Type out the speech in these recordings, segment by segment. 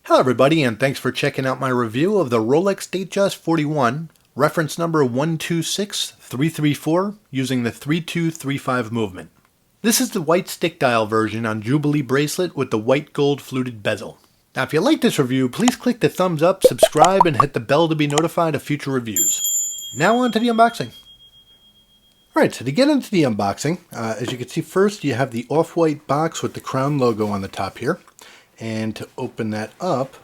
Hello everybody, and thanks for checking out my review of the Rolex Datejust41, reference number 126334, using the 3235 movement. This is the white stick dial version on Jubilee bracelet with the white gold fluted bezel. Now if you like this review, please click the thumbs up, subscribe, and hit the bell to be notified of future reviews. Now on to the unboxing. Alright, so to get into the unboxing, as you can see first you have the off-white box with the crown logo on the top here. And to open that up,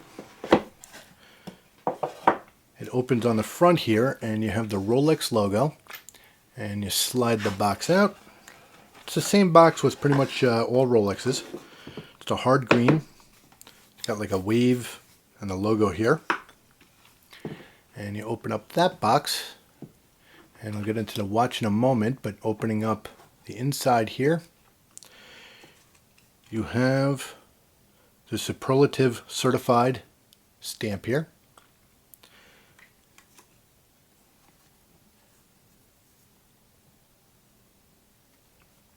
it opens on the front here and you have the Rolex logo, and you slide the box out. It's the same box with pretty much all Rolexes. It's a hard green. It's got like a wave and the logo here. And you open up that box, and I'll get into the watch in a moment, but opening up the inside here, you have the superlative certified stamp here.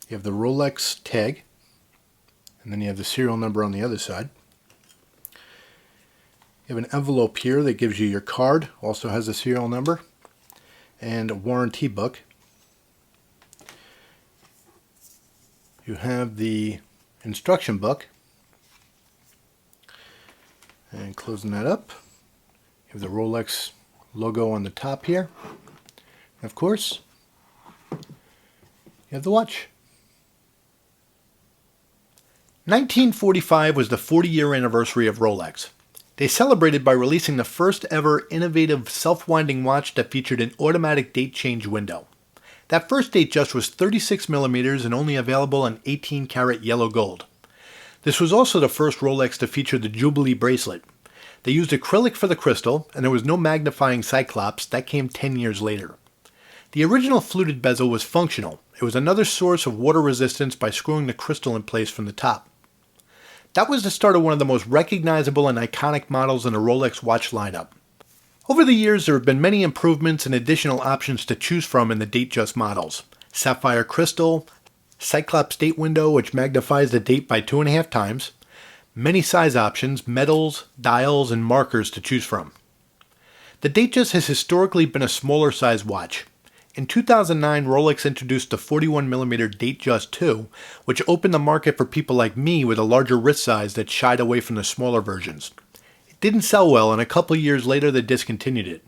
You have the Rolex tag, and then you have the serial number on the other side. You have an envelope here that gives you your card, also has a serial number, and a warranty book. You have the instruction book. And closing that up, you have the Rolex logo on the top here. And of course, you have the watch. 1945 was the 40-year anniversary of Rolex. They celebrated by releasing the first ever innovative self-winding watch that featured an automatic date change window. That first Datejust was 36mm and only available in 18-karat yellow gold. This was also the first Rolex to feature the Jubilee bracelet. They used acrylic for the crystal, and there was no magnifying cyclops. That came 10 years later. The original fluted bezel was functional. It was another source of water resistance by screwing the crystal in place from the top. That was the start of one of the most recognizable and iconic models in the Rolex watch lineup. Over the years, there have been many improvements and additional options to choose from in the Datejust models. Sapphire crystal, Cyclops date window, which magnifies the date by 2.5 times, many size options, metals, dials, and markers to choose from. The Datejust has historically been a smaller size watch. In 2009, Rolex introduced the 41mm Datejust 2, which opened the market for people like me with a larger wrist size that shied away from the smaller versions. It didn't sell well, and a couple years later they discontinued it.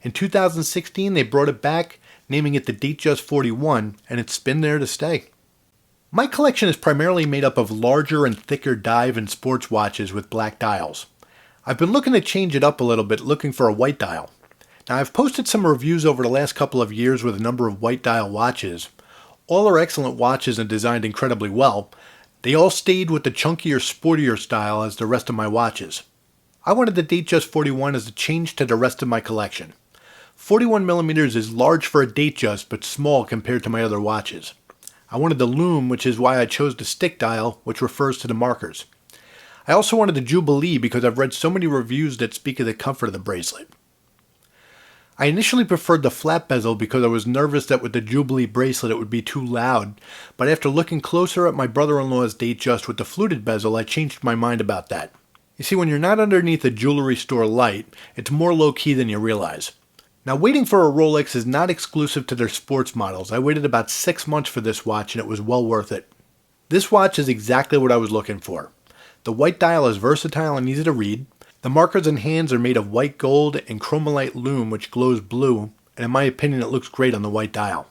In 2016, they brought it back, naming it the Datejust41, and it's been there to stay. My collection is primarily made up of larger and thicker dive and sports watches with black dials. I've been looking to change it up a little bit, looking for a white dial. Now I've posted some reviews over the last couple of years with a number of white dial watches. All are excellent watches and designed incredibly well. They all stayed with the chunkier, sportier style as the rest of my watches. I wanted the Datejust41 as a change to the rest of my collection. 41mm is large for a Datejust but small compared to my other watches. I wanted the lume, which is why I chose the stick dial, which refers to the markers. I also wanted the Jubilee because I've read so many reviews that speak of the comfort of the bracelet. I initially preferred the flat bezel because I was nervous that with the Jubilee bracelet it would be too loud, but after looking closer at my brother-in-law's Datejust with the fluted bezel, I changed my mind about that. You see, when you're not underneath a jewelry store light, it's more low-key than you realize. Now, waiting for a Rolex is not exclusive to their sports models. I waited about 6 months for this watch and it was well worth it. This watch is exactly what I was looking for. The white dial is versatile and easy to read. The markers and hands are made of white gold and chromalite lume, which glows blue, and in my opinion it looks great on the white dial.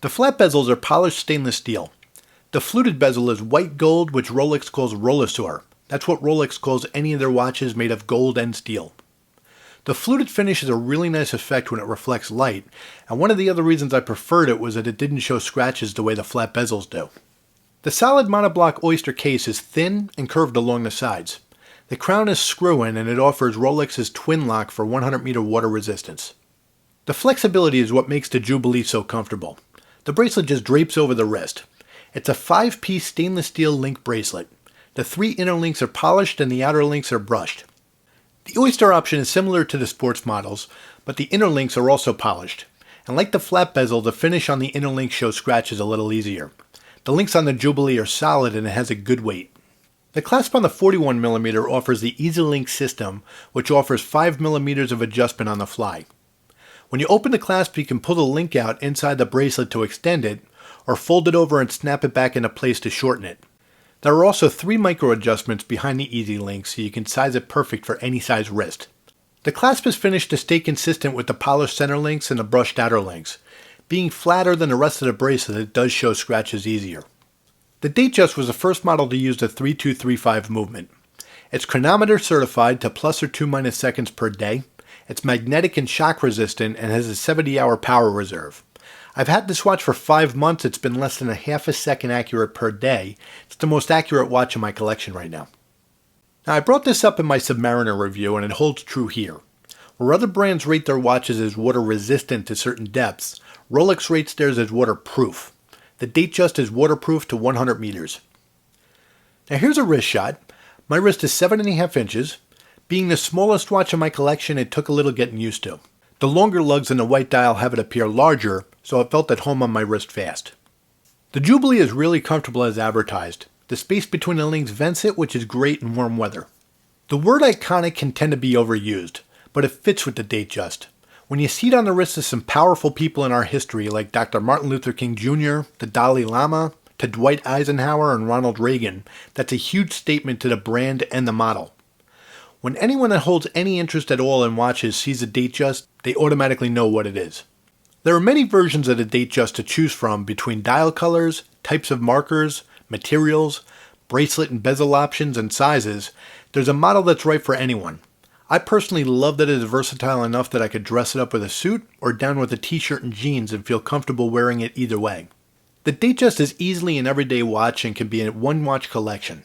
The flat bezels are polished stainless steel. The fluted bezel is white gold, which Rolex calls Rolesor. That's what Rolex calls any of their watches made of gold and steel. The fluted finish is a really nice effect when it reflects light, and one of the other reasons I preferred it was that it didn't show scratches the way the flat bezels do. The solid monoblock oyster case is thin and curved along the sides. The crown is screw-in and it offers Rolex's twin lock for 100-meter water resistance. The flexibility is what makes the Jubilee so comfortable. The bracelet just drapes over the wrist. It's a 5-piece stainless steel link bracelet. The 3 inner links are polished and the outer links are brushed. The oyster option is similar to the sports models, but the inner links are also polished. And like the flat bezel, the finish on the inner link shows scratches a little easier. The links on the Jubilee are solid and it has a good weight. The clasp on the 41mm offers the EasyLink system, which offers 5mm of adjustment on the fly. When you open the clasp, you can pull the link out inside the bracelet to extend it, or fold it over and snap it back into place to shorten it. There are also 3 micro adjustments behind the EasyLink so you can size it perfect for any size wrist. The clasp is finished to stay consistent with the polished center links and the brushed outer links. Being flatter than the rest of the bracelet, it does show scratches easier. The Datejust was the first model to use the 3235 movement. It's chronometer certified to plus or 2- seconds per day. It's magnetic and shock resistant and has a 70-hour power reserve. I've had this watch for 5 months. It's been less than a half a second accurate per day. It's the most accurate watch in my collection right now. Now, I brought this up in my Submariner review, and it holds true here. Where other brands rate their watches as water resistant to certain depths, Rolex rates theirs as waterproof. The Datejust is waterproof to 100 meters. Now here's a wrist shot. My wrist is 7.5 inches. Being the smallest watch in my collection, it took a little getting used to. The longer lugs in the white dial have it appear larger, so it felt at home on my wrist fast. The Jubilee is really comfortable as advertised. The space between the links vents it, which is great in warm weather. The word iconic can tend to be overused, but it fits with the Datejust. When you see it on the wrists of some powerful people in our history like Dr. Martin Luther King Jr., the Dalai Lama, to Dwight Eisenhower and Ronald Reagan, that's a huge statement to the brand and the model. When anyone that holds any interest at all in watches sees a Datejust, they automatically know what it is. There are many versions of the Datejust to choose from between dial colors, types of markers, materials, bracelet and bezel options, and sizes. There's a model that's right for anyone. I personally love that it is versatile enough that I could dress it up with a suit or down with a t-shirt and jeans and feel comfortable wearing it either way. The Datejust is easily an everyday watch and can be a one-watch collection.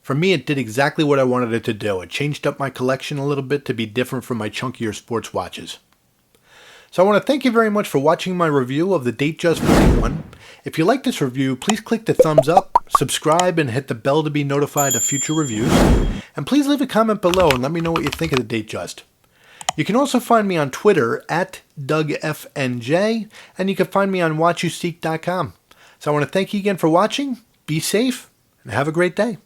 For me, it did exactly what I wanted it to do. It changed up my collection a little bit to be different from my chunkier sports watches. So I want to thank you very much for watching my review of the Datejust41. If you like this review, please click the thumbs up, subscribe, and hit the bell to be notified of future reviews. And please leave a comment below and let me know what you think of the Datejust. You can also find me on Twitter at DougFNJ, and you can find me on WatchYouSeek.com. So I want to thank you again for watching, be safe, and have a great day.